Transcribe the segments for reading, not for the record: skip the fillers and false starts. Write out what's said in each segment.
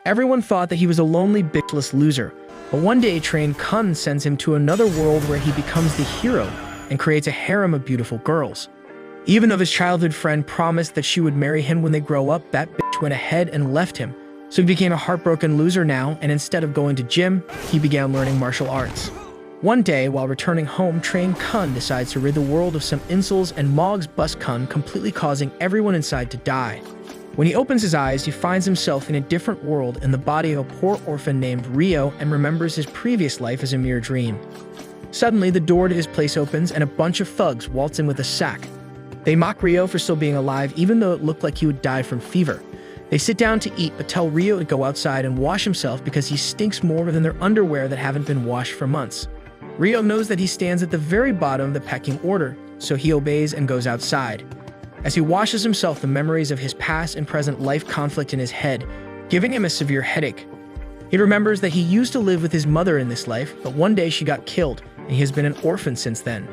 Everyone thought that he was a lonely, bitchless loser, but one day Train Kun sends him to another world where he becomes the hero and creates a harem of beautiful girls. Even though his childhood friend promised that she would marry him when they grow up, that bitch went ahead and left him. So he became a heartbroken loser now, and instead of going to gym, he began learning martial arts. One day, while returning home, Train Kun decides to rid the world of some insults and Mog's bus Kun, completely causing everyone inside to die. When he opens his eyes, he finds himself in a different world in the body of a poor orphan named Rio and remembers his previous life as a mere dream. Suddenly, the door to his place opens and a bunch of thugs waltz in with a sack. They mock Rio for still being alive even though it looked like he would die from fever. They sit down to eat but tell Rio to go outside and wash himself because he stinks more than their underwear that haven't been washed for months. Rio knows that he stands at the very bottom of the pecking order, so he obeys and goes outside. As he washes himself, the memories of his past and present life conflict in his head, giving him a severe headache. He remembers that he used to live with his mother in this life, but one day she got killed, and he has been an orphan since then.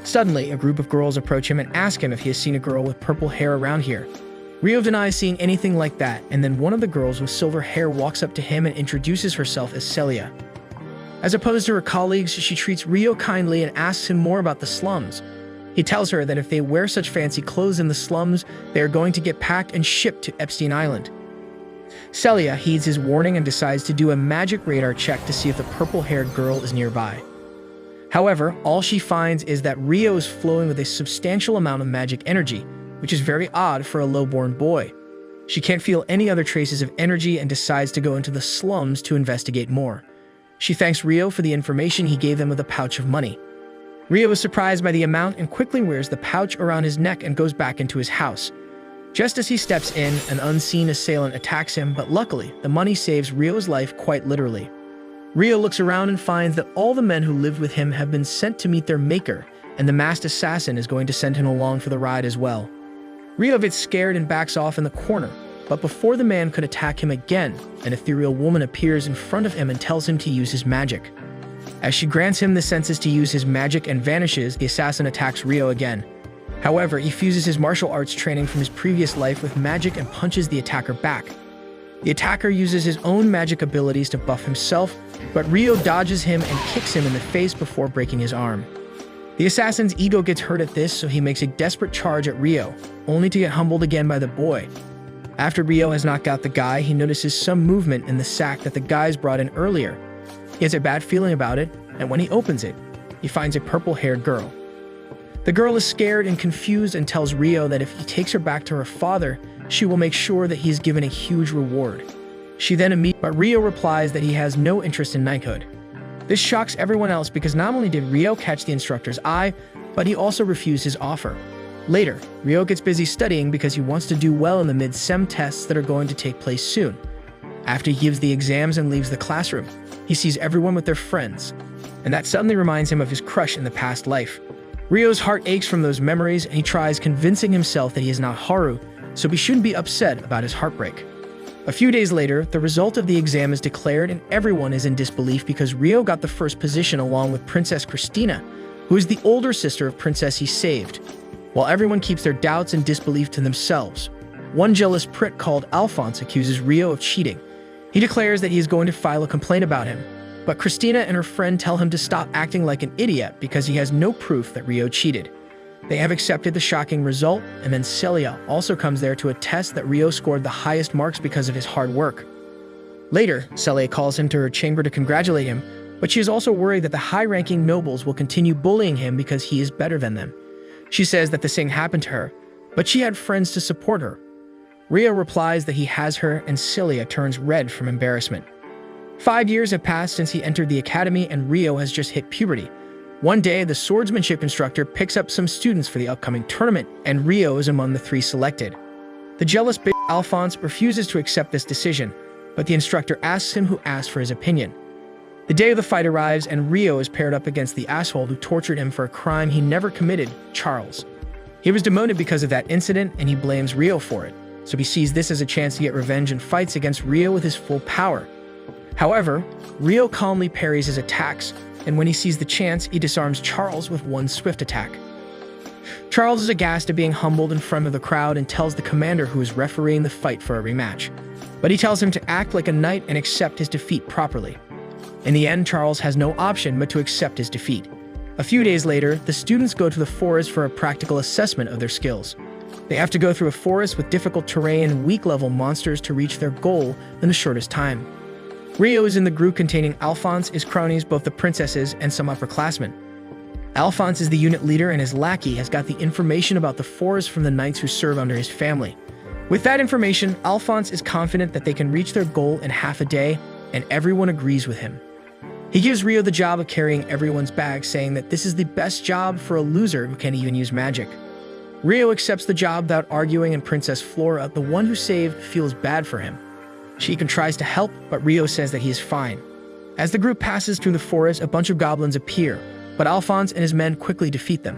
Suddenly, a group of girls approach him and ask him if he has seen a girl with purple hair around here. Rio denies seeing anything like that, and then one of the girls with silver hair walks up to him and introduces herself as Celia. As opposed to her colleagues, she treats Rio kindly and asks him more about the slums. He tells her that if they wear such fancy clothes in the slums, they are going to get packed and shipped to Epstein Island. Celia heeds his warning and decides to do a magic radar check to see if the purple-haired girl is nearby. However, all she finds is that Rio is flowing with a substantial amount of magic energy, which is very odd for a low-born boy. She can't feel any other traces of energy and decides to go into the slums to investigate more. She thanks Rio for the information he gave them with a pouch of money. Rio is surprised by the amount and quickly wears the pouch around his neck and goes back into his house. Just as he steps in, an unseen assailant attacks him, but luckily, the money saves Rio's life quite literally. Rio looks around and finds that all the men who lived with him have been sent to meet their maker, and the masked assassin is going to send him along for the ride as well. Rio gets scared and backs off in the corner, but before the man could attack him again, an ethereal woman appears in front of him and tells him to use his magic. As she grants him the senses to use his magic and vanishes, the assassin attacks Rio again. However, he fuses his martial arts training from his previous life with magic and punches the attacker back. The attacker uses his own magic abilities to buff himself, but Rio dodges him and kicks him in the face before breaking his arm. The assassin's ego gets hurt at this, so he makes a desperate charge at Rio, only to get humbled again by the boy. After Rio has knocked out the guy, he notices some movement in the sack that the guys brought in earlier. He has a bad feeling about it, and when he opens it, he finds a purple-haired girl. The girl is scared and confused and tells Rio that if he takes her back to her father, she will make sure that he is given a huge reward. She then but Rio replies that he has no interest in knighthood. This shocks everyone else because not only did Rio catch the instructor's eye, but he also refused his offer. Later, Rio gets busy studying because he wants to do well in the mid-sem tests that are going to take place soon. After he gives the exams and leaves the classroom, he sees everyone with their friends, and that suddenly reminds him of his crush in the past life. Rio's heart aches from those memories, and he tries convincing himself that he is not Haru, so he shouldn't be upset about his heartbreak. A few days later, the result of the exam is declared and everyone is in disbelief because Rio got the first position along with Princess Christina, who is the older sister of Princess he saved. While everyone keeps their doubts and disbelief to themselves, one jealous prick called Alphonse accuses Rio of cheating. He declares that he is going to file a complaint about him, but Christina and her friend tell him to stop acting like an idiot because he has no proof that Rio cheated. They have accepted the shocking result, and then Celia also comes there to attest that Rio scored the highest marks because of his hard work. Later, Celia calls him to her chamber to congratulate him, but she is also worried that the high-ranking nobles will continue bullying him because he is better than them. She says that the same happened to her, but she had friends to support her. Rio replies that he has her, and Celia turns red from embarrassment. 5 years have passed since he entered the academy, and Rio has just hit puberty. One day, the swordsmanship instructor picks up some students for the upcoming tournament, and Rio is among the 3 selected. The jealous bitch Alphonse refuses to accept this decision, but the instructor asks him who asked for his opinion. The day of the fight arrives, and Rio is paired up against the asshole who tortured him for a crime he never committed, Charles. He was demoted because of that incident, and he blames Rio for it, so he sees this as a chance to get revenge and fights against Rio with his full power. However, Rio calmly parries his attacks, and when he sees the chance, he disarms Charles with one swift attack. Charles is aghast at being humbled in front of the crowd and tells the commander who is refereeing the fight for a rematch. but he tells him to act like a knight and accept his defeat properly. In the end, Charles has no option but to accept his defeat. A few days later, the students go to the forest for a practical assessment of their skills. They have to go through a forest with difficult terrain and weak-level monsters to reach their goal in the shortest time. Rio is in the group containing Alphonse, his cronies, both the princesses, and some upperclassmen. Alphonse is the unit leader, and his lackey has got the information about the forest from the knights who serve under his family. With that information, Alphonse is confident that they can reach their goal in half a day, and everyone agrees with him. He gives Rio the job of carrying everyone's bag, saying that this is the best job for a loser who can't even use magic. Rio accepts the job without arguing, and Princess Flora, the one who saved, feels bad for him. She even tries to help, but Rio says that he is fine. As the group passes through the forest, a bunch of goblins appear, but Alphonse and his men quickly defeat them.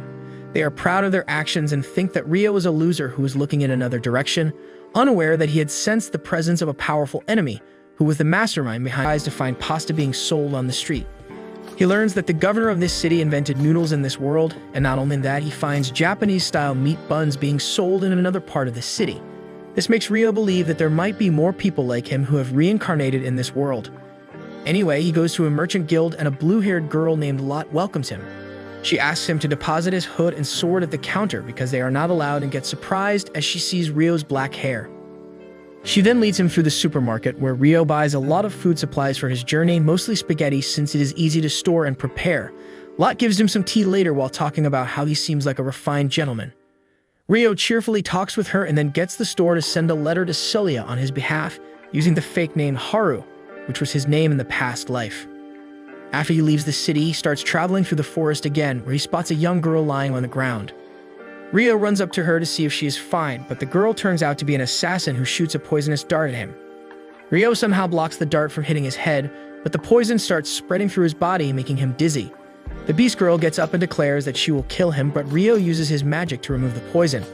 They are proud of their actions and think that Rio is a loser who is looking in another direction, unaware that he had sensed the presence of a powerful enemy who was the mastermind behind tries to find pasta being sold on the street. He learns that the governor of this city invented noodles in this world, and not only that, he finds Japanese-style meat buns being sold in another part of the city. This makes Rio believe that there might be more people like him who have reincarnated in this world. Anyway, he goes to a merchant guild, and a blue-haired girl named Lot welcomes him. She asks him to deposit his hood and sword at the counter because they are not allowed, and gets surprised as she sees Rio's black hair. She then leads him through the supermarket, where Rio buys a lot of food supplies for his journey, mostly spaghetti since it is easy to store and prepare. Lot gives him some tea later while talking about how he seems like a refined gentleman. Rio cheerfully talks with her and then gets the store to send a letter to Celia on his behalf, using the fake name Haru, which was his name in the past life. After he leaves the city, he starts traveling through the forest again, where he spots a young girl lying on the ground. Rio runs up to her to see if she is fine, but the girl turns out to be an assassin who shoots a poisonous dart at him. Rio somehow blocks the dart from hitting his head, but the poison starts spreading through his body, making him dizzy. The Beast Girl gets up and declares that she will kill him, but Rio uses his magic to remove the poison.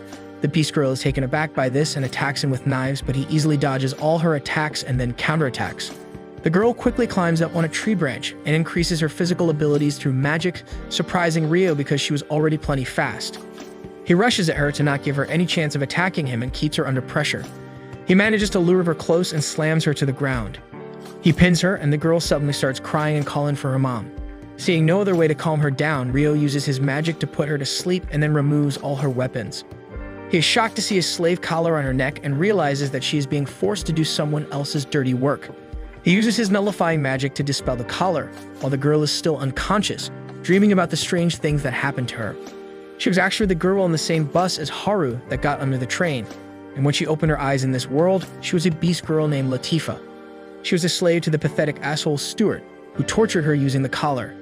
The Beast Girl is taken aback by this and attacks him with knives, but he easily dodges all her attacks and then counterattacks. The girl quickly climbs up on a tree branch and increases her physical abilities through magic, surprising Rio because she was already plenty fast. He rushes at her to not give her any chance of attacking him and keeps her under pressure. He manages to lure her close and slams her to the ground. He pins her, and the girl suddenly starts crying and calling for her mom. Seeing no other way to calm her down, Rio uses his magic to put her to sleep and then removes all her weapons. He is shocked to see a slave collar on her neck and realizes that she is being forced to do someone else's dirty work. He uses his nullifying magic to dispel the collar, while the girl is still unconscious, dreaming about the strange things that happened to her. She was actually the girl on the same bus as Haru that got under the train, and when she opened her eyes in this world, she was a beast girl named Latifa. She was a slave to the pathetic asshole Stuart, who tortured her using the collar.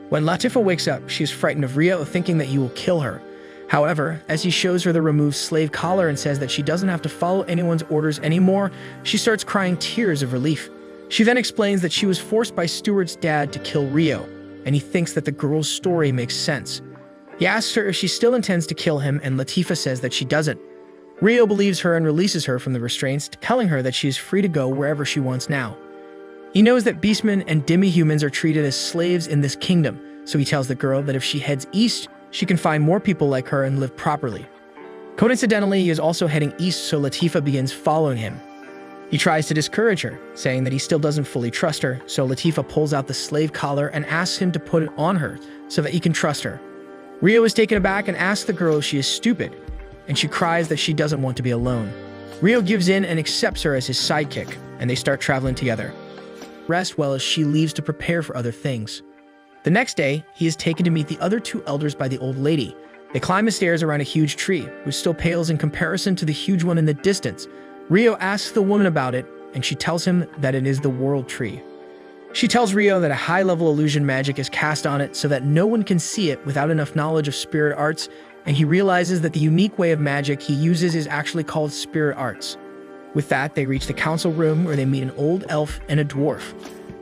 When Latifa wakes up, she is frightened of Rio, thinking that he will kill her. However, as he shows her the removed slave collar and says that she doesn't have to follow anyone's orders anymore, she starts crying tears of relief. She then explains that she was forced by Stuart's dad to kill Rio, and he thinks that the girl's story makes sense. He asks her if she still intends to kill him, and Latifa says that she doesn't. Rio believes her and releases her from the restraints, telling her that she is free to go wherever she wants now. He knows that beastmen and demi-humans are treated as slaves in this kingdom, so he tells the girl that if she heads east, she can find more people like her and live properly. Coincidentally, he is also heading east, so Latifa begins following him. He tries to discourage her, saying that he still doesn't fully trust her, so Latifa pulls out the slave collar and asks him to put it on her so that he can trust her. Rio is taken aback and asks the girl if she is stupid, and she cries that she doesn't want to be alone. Rio gives in and accepts her as his sidekick, and they start traveling together. Rest well as she leaves to prepare for other things. The next day, he is taken to meet the other two elders by the old lady. They climb the stairs around a huge tree, which still pales in comparison to the huge one in the distance. Rio asks the woman about it, and she tells him that it is the world tree. She tells Rio that a high-level illusion magic is cast on it so that no one can see it without enough knowledge of spirit arts, and he realizes that the unique way of magic he uses is actually called spirit arts. With that, they reach the council room where they meet an old elf and a dwarf.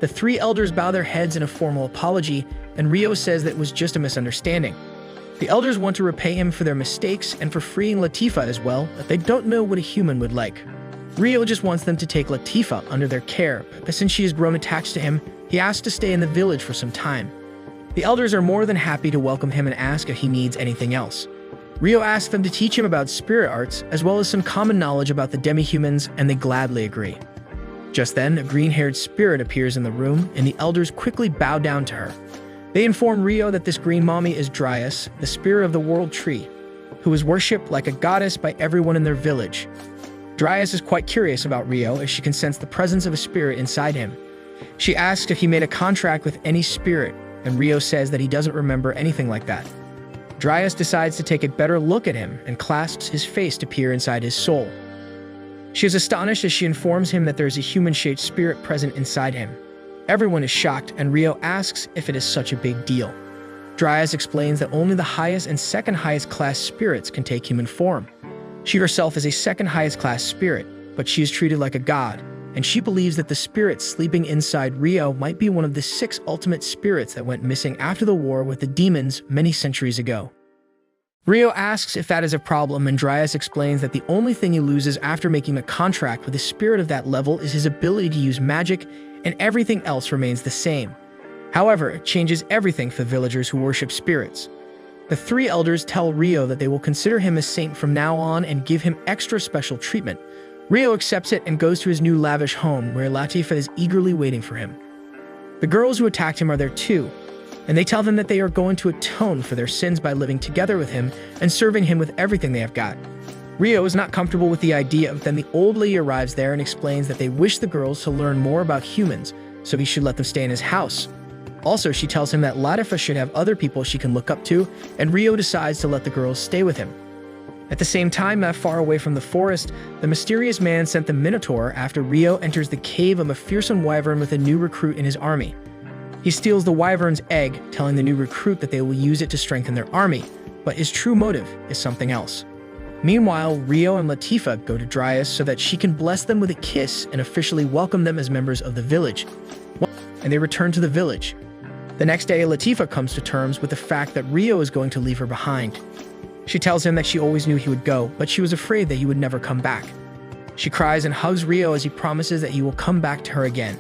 The three elders bow their heads in a formal apology, and Rio says that it was just a misunderstanding. The elders want to repay him for their mistakes and for freeing Latifa as well, but they don't know what a human would like. Rio just wants them to take Latifa under their care, but since she has grown attached to him, he asks to stay in the village for some time. The elders are more than happy to welcome him and ask if he needs anything else. Rio asks them to teach him about spirit arts, as well as some common knowledge about the demi-humans, and they gladly agree. Just then, a green-haired spirit appears in the room, and the elders quickly bow down to her. They inform Rio that this green mommy is Dryas, the spirit of the world tree, who is worshipped like a goddess by everyone in their village. Dryas is quite curious about Rio as she can sense the presence of a spirit inside him. She asks if he made a contract with any spirit, and Rio says that he doesn't remember anything like that. Dryas decides to take a better look at him and clasps his face to peer inside his soul. She is astonished as she informs him that there is a human-shaped spirit present inside him. Everyone is shocked, and Rio asks if it is such a big deal. Dryas explains that only the highest and second highest class spirits can take human form. She herself is a second highest class spirit, but she is treated like a god, and she believes that the spirit sleeping inside Rio might be one of the 6 ultimate spirits that went missing after the war with the demons many centuries ago. Rio asks if that is a problem, and Dryas explains that the only thing he loses after making a contract with a spirit of that level is his ability to use magic, and everything else remains the same. However, it changes everything for the villagers who worship spirits. The 3 elders tell Rio that they will consider him a saint from now on and give him extra special treatment. Rio accepts it and goes to his new lavish home, where Latifah is eagerly waiting for him. The girls who attacked him are there too, and they tell them that they are going to atone for their sins by living together with him and serving him with everything they have got. Rio is not comfortable with the idea, but then the old lady arrives there and explains that they wish the girls to learn more about humans, so he should let them stay in his house. Also, she tells him that Latifah should have other people she can look up to, and Rio decides to let the girls stay with him. At the same time, not far away from the forest, the mysterious man sent the Minotaur after Rio enters the cave of a fearsome wyvern with a new recruit in his army. He steals the wyvern's egg, telling the new recruit that they will use it to strengthen their army, but his true motive is something else. Meanwhile, Rio and Latifah go to Dryas so that she can bless them with a kiss and officially welcome them as members of the village. And they return to the village. The next day, Latifah comes to terms with the fact that Rio is going to leave her behind. She tells him that she always knew he would go, but she was afraid that he would never come back. She cries and hugs Rio as he promises that he will come back to her again.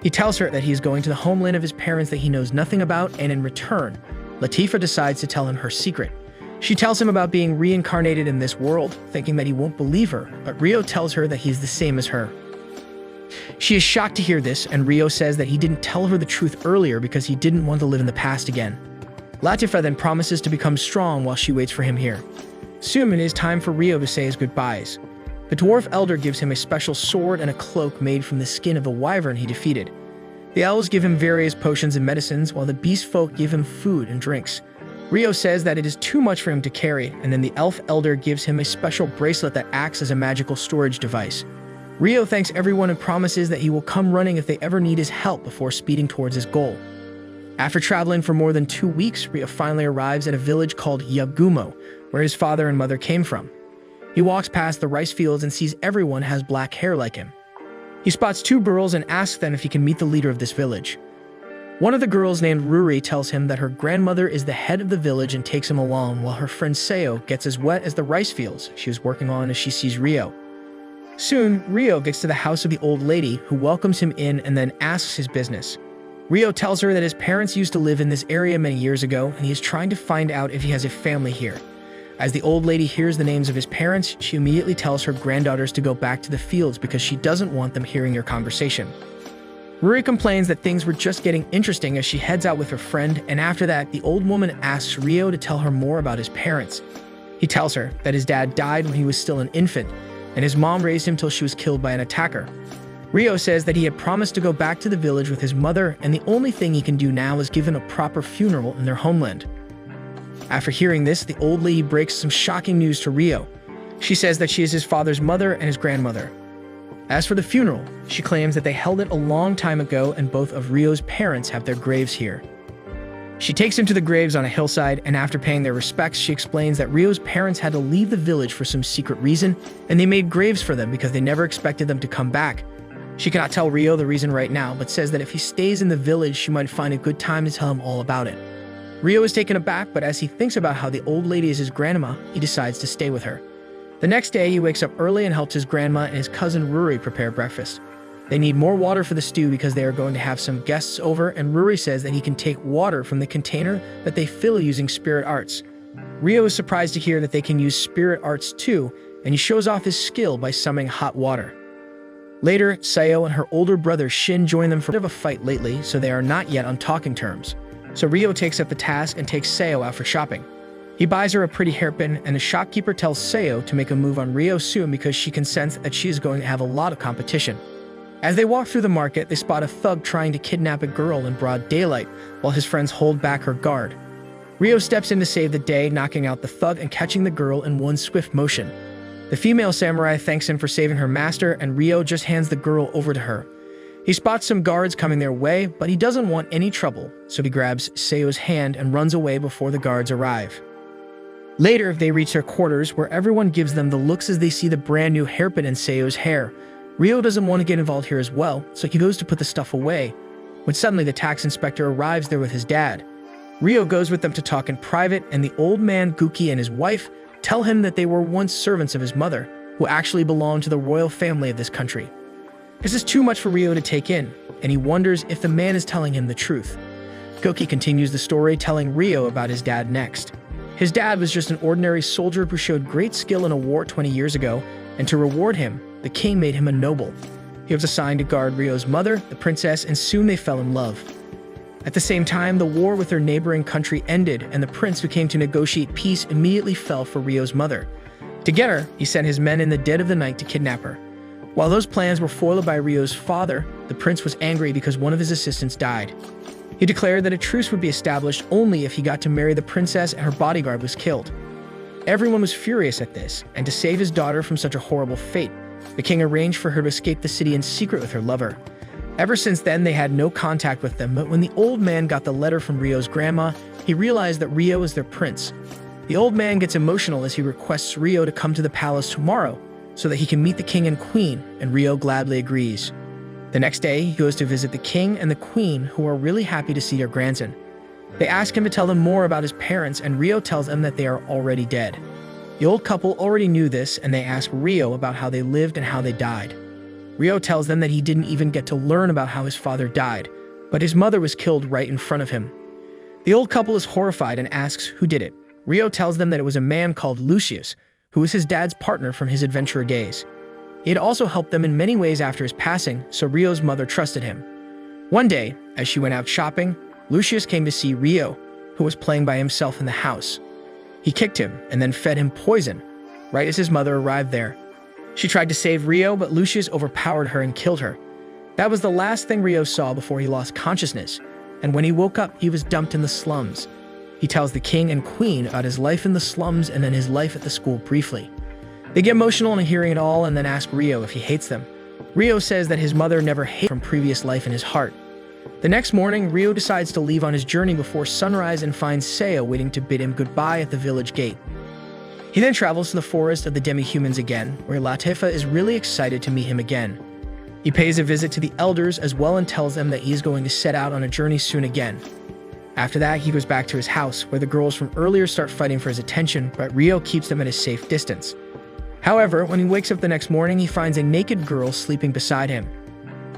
He tells her that he is going to the homeland of his parents that he knows nothing about, and in return, Latifah decides to tell him her secret. She tells him about being reincarnated in this world, thinking that he won't believe her, but Rio tells her that he is the same as her. She is shocked to hear this, and Rio says that he didn't tell her the truth earlier because he didn't want to live in the past again. Latifah then promises to become strong while she waits for him here. Soon it is time for Rio to say his goodbyes. The dwarf elder gives him a special sword and a cloak made from the skin of the wyvern he defeated. The elves give him various potions and medicines, while the beast folk give him food and drinks. Rio says that it is too much for him to carry, and then the elf elder gives him a special bracelet that acts as a magical storage device. Rio thanks everyone and promises that he will come running if they ever need his help before speeding towards his goal. After traveling for more than 2 weeks, Rio finally arrives at a village called Yagumo, where his father and mother came from. He walks past the rice fields and sees everyone has black hair like him. He spots 2 girls and asks them if he can meet the leader of this village. One of the girls, named Ruri, tells him that her grandmother is the head of the village and takes him along, while her friend Seo gets as wet as the rice fields she was working on as she sees Rio. Soon, Rio gets to the house of the old lady, who welcomes him in and then asks his business. Rio tells her that his parents used to live in this area many years ago, and he is trying to find out if he has a family here. As the old lady hears the names of his parents, she immediately tells her granddaughters to go back to the fields because she doesn't want them hearing their conversation. Ruri complains that things were just getting interesting as she heads out with her friend, and after that, the old woman asks Rio to tell her more about his parents. He tells her that his dad died when he was still an infant, and his mom raised him till she was killed by an attacker. Rio says that he had promised to go back to the village with his mother, and the only thing he can do now is give him a proper funeral in their homeland. After hearing this, the old lady breaks some shocking news to Rio. She says that she is his father's mother and his grandmother. As for the funeral, she claims that they held it a long time ago and both of Rio's parents have their graves here. She takes him to the graves on a hillside, and after paying their respects, she explains that Rio's parents had to leave the village for some secret reason, and they made graves for them because they never expected them to come back. She cannot tell Rio the reason right now, but says that if he stays in the village, she might find a good time to tell him all about it. Rio is taken aback, but as he thinks about how the old lady is his grandma, he decides to stay with her. The next day, he wakes up early and helps his grandma and his cousin Ruri prepare breakfast. They need more water for the stew because they are going to have some guests over, and Ruri says that he can take water from the container that they fill using spirit arts. Rio is surprised to hear that they can use spirit arts too, and he shows off his skill by summoning hot water. Later, Sayo and her older brother Shin join them for a bit of a fight lately, so they are not yet on talking terms. So Ryo takes up the task and takes Sayo out for shopping. He buys her a pretty hairpin, and the shopkeeper tells Sayo to make a move on Ryo soon because she can sense that she is going to have a lot of competition. As they walk through the market, they spot a thug trying to kidnap a girl in broad daylight, while his friends hold back her guard. Ryo steps in to save the day, knocking out the thug and catching the girl in one swift motion. The female samurai thanks him for saving her master, and Ryo just hands the girl over to her. He spots some guards coming their way, but he doesn't want any trouble, so he grabs Sayo's hand and runs away before the guards arrive. Later, they reach their quarters, where everyone gives them the looks as they see the brand new hairpin in Sayo's hair. Ryo doesn't want to get involved here as well, so he goes to put the stuff away, when suddenly the tax inspector arrives there with his dad. Ryo goes with them to talk in private, and the old man Guki and his wife tell him that they were once servants of his mother, who actually belonged to the royal family of this country. This is too much for Ryo to take in, and he wonders if the man is telling him the truth. Guki continues the story, telling Ryo about his dad next. His dad was just an ordinary soldier who showed great skill in a war 20 years ago, and to reward him, the king made him a noble. He was assigned to guard Ryo's mother, the princess, and soon they fell in love. At the same time, the war with their neighboring country ended, and the prince who came to negotiate peace immediately fell for Ryo's mother. Together, he sent his men in the dead of the night to kidnap her. While those plans were foiled by Ryo's father, the prince was angry because one of his assistants died. He declared that a truce would be established only if he got to marry the princess and her bodyguard was killed. Everyone was furious at this, and to save his daughter from such a horrible fate, the king arranged for her to escape the city in secret with her lover. Ever since then, they had no contact with them, but when the old man got the letter from Ryo's grandma, he realized that Ryo is their prince. The old man gets emotional as he requests Ryo to come to the palace tomorrow so that he can meet the king and queen, and Ryo gladly agrees. The next day, he goes to visit the king and the queen, who are really happy to see their grandson. They ask him to tell them more about his parents, and Ryo tells them that they are already dead. The old couple already knew this, and they ask Ryo about how they lived and how they died. Ryo tells them that he didn't even get to learn about how his father died, but his mother was killed right in front of him. The old couple is horrified and asks who did it. Ryo tells them that it was a man called Lucius, who was his dad's partner from his adventurer days. He had also helped them in many ways after his passing, so Ryo's mother trusted him. One day, as she went out shopping, Lucius came to see Ryo, who was playing by himself in the house. He kicked him and then fed him poison, right as his mother arrived there. She tried to save Ryo, but Lucius overpowered her and killed her. That was the last thing Ryo saw before he lost consciousness, and when he woke up, he was dumped in the slums. He tells the king and queen about his life in the slums and then his life at the school briefly. They get emotional on hearing it all and then ask Ryo if he hates them. Ryo says that his mother never hated him from previous life in his heart. The next morning, Ryo decides to leave on his journey before sunrise and finds Sayo waiting to bid him goodbye at the village gate. He then travels to the forest of the demi-humans again, where Latifa is really excited to meet him again. He pays a visit to the elders as well and tells them that he is going to set out on a journey soon again. After that, he goes back to his house, where the girls from earlier start fighting for his attention, but Ryo keeps them at a safe distance. However, when he wakes up the next morning, he finds a naked girl sleeping beside him.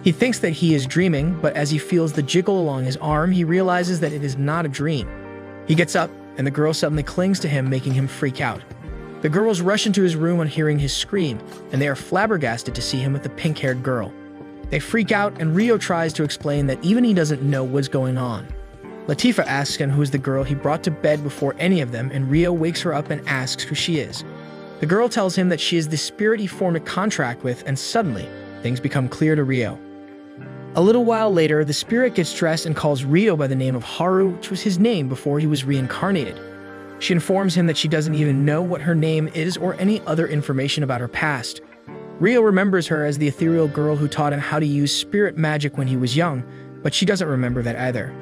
He thinks that he is dreaming, but as he feels the jiggle along his arm, he realizes that it is not a dream. He gets up, and the girl suddenly clings to him, making him freak out. The girls rush into his room on hearing his scream, and they are flabbergasted to see him with the pink-haired girl. They freak out, and Ryo tries to explain that even he doesn't know what's going on. Latifa asks him who is the girl he brought to bed before any of them, and Ryo wakes her up and asks who she is. The girl tells him that she is the spirit he formed a contract with, and suddenly, things become clear to Ryo. A little while later, the spirit gets dressed and calls Ryo by the name of Haru, which was his name before he was reincarnated. She informs him that she doesn't even know what her name is or any other information about her past. Ryo remembers her as the ethereal girl who taught him how to use spirit magic when he was young, but she doesn't remember that either.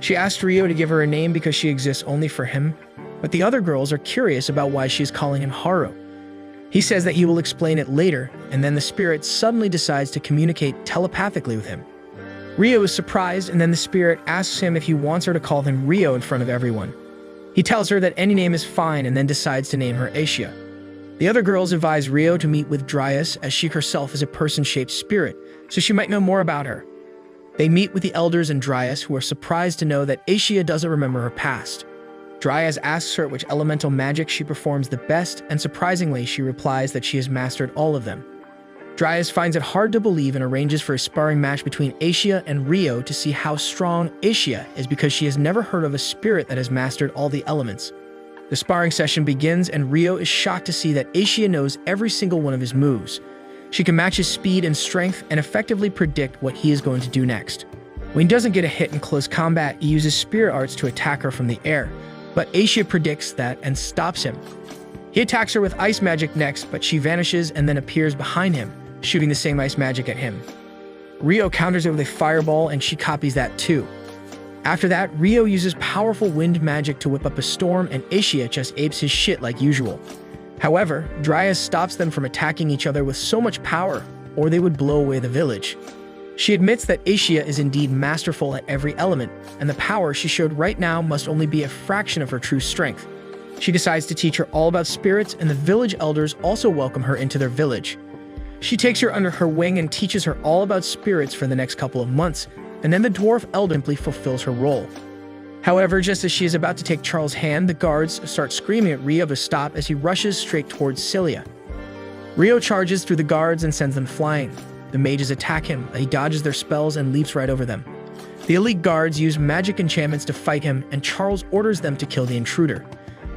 She asks Ryo to give her a name because she exists only for him, but the other girls are curious about why she is calling him Haru. He says that he will explain it later, and then the spirit suddenly decides to communicate telepathically with him. Ryo is surprised, and then the spirit asks him if he wants her to call him Ryo in front of everyone. He tells her that any name is fine and then decides to name her Asia. The other girls advise Ryo to meet with Dryas, as she herself is a person-shaped spirit, so she might know more about her. They meet with the elders and Dryas, who are surprised to know that Asia doesn't remember her past. Dryas asks her which elemental magic she performs the best, and surprisingly, she replies that she has mastered all of them. Dryas finds it hard to believe and arranges for a sparring match between Asia and Rio to see how strong Asia is because she has never heard of a spirit that has mastered all the elements. The sparring session begins and Rio is shocked to see that Asia knows every single one of his moves. She can match his speed and strength and effectively predict what he is going to do next. When he doesn't get a hit in close combat, he uses spirit arts to attack her from the air, but Asia predicts that and stops him. He attacks her with ice magic next, but she vanishes and then appears behind him, shooting the same ice magic at him. Rio counters it with a fireball and she copies that too. After that, Rio uses powerful wind magic to whip up a storm and Asia just apes his shit like usual. However, Dryas stops them from attacking each other with so much power, or they would blow away the village. She admits that Asia is indeed masterful at every element, and the power she showed right now must only be a fraction of her true strength. She decides to teach her all about spirits, and the village elders also welcome her into their village. She takes her under her wing and teaches her all about spirits for the next couple of months, and then the dwarf elder simply fulfills her role. However, just as she is about to take Charles' hand, the guards start screaming at Rio to stop as he rushes straight towards Celia. Rio charges through the guards and sends them flying. The mages attack him, but he dodges their spells and leaps right over them. The elite guards use magic enchantments to fight him, and Charles orders them to kill the intruder.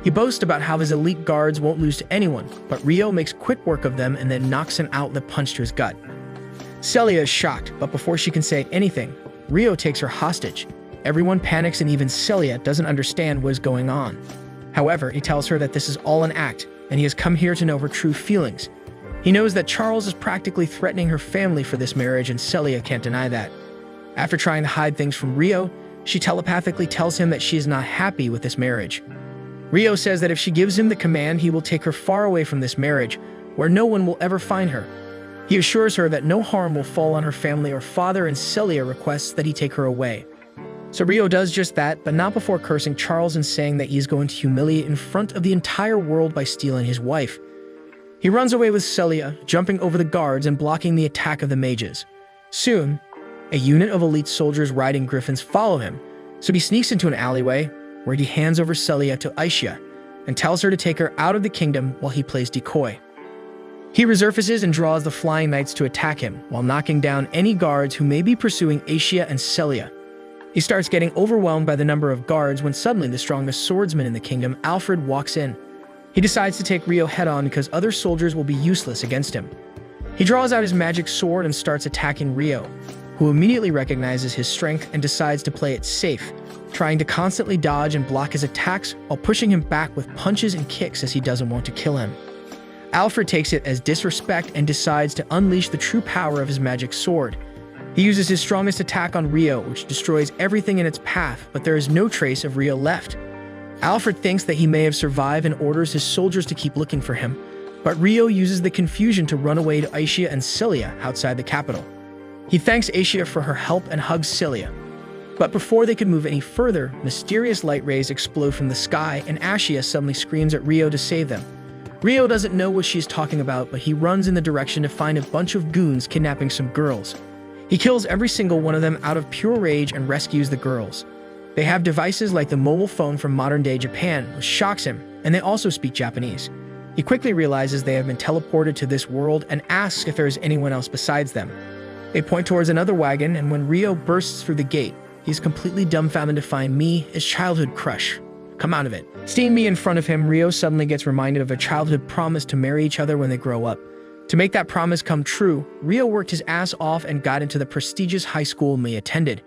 He boasts about how his elite guards won't lose to anyone, but Rio makes quick work of them and then knocks an outlet punch to his gut. Celia is shocked, but before she can say anything, Rio takes her hostage. Everyone panics and even Celia doesn't understand what is going on. However, he tells her that this is all an act, and he has come here to know her true feelings. He knows that Charles is practically threatening her family for this marriage, and Celia can't deny that. After trying to hide things from Rio, she telepathically tells him that she is not happy with this marriage. Rio says that if she gives him the command, he will take her far away from this marriage, where no one will ever find her. He assures her that no harm will fall on her family or father, and Celia requests that he take her away. So Rio does just that, but not before cursing Charles and saying that he is going to humiliate in front of the entire world by stealing his wife. He runs away with Celia, jumping over the guards and blocking the attack of the mages. Soon, a unit of elite soldiers riding griffins follow him, so he sneaks into an alleyway where he hands over Celia to Aisha and tells her to take her out of the kingdom while he plays decoy. He resurfaces and draws the flying knights to attack him while knocking down any guards who may be pursuing Aisha and Celia. He starts getting overwhelmed by the number of guards when suddenly the strongest swordsman in the kingdom, Alfred, walks in. He decides to take Rio head-on because other soldiers will be useless against him. He draws out his magic sword and starts attacking Rio, who immediately recognizes his strength and decides to play it safe, trying to constantly dodge and block his attacks while pushing him back with punches and kicks as he doesn't want to kill him. Alfred takes it as disrespect and decides to unleash the true power of his magic sword. He uses his strongest attack on Rio, which destroys everything in its path, but there is no trace of Rio left. Alfred thinks that he may have survived and orders his soldiers to keep looking for him, but Rio uses the confusion to run away to Aisha and Celia outside the capital. He thanks Aisha for her help and hugs Celia. But before they could move any further, mysterious light rays explode from the sky and Aisha suddenly screams at Rio to save them. Rio doesn't know what she's talking about, but he runs in the direction to find a bunch of goons kidnapping some girls. He kills every single one of them out of pure rage and rescues the girls. They have devices like the mobile phone from modern-day Japan, which shocks him, and they also speak Japanese. He quickly realizes they have been teleported to this world and asks if there is anyone else besides them. They point towards another wagon, and when Rio bursts through the gate, he's completely dumbfounded to find me, his childhood crush, come out of it. Seeing me in front of him, Rio suddenly gets reminded of a childhood promise to marry each other when they grow up. To make that promise come true, Rio worked his ass off and got into the prestigious high school Mei attended.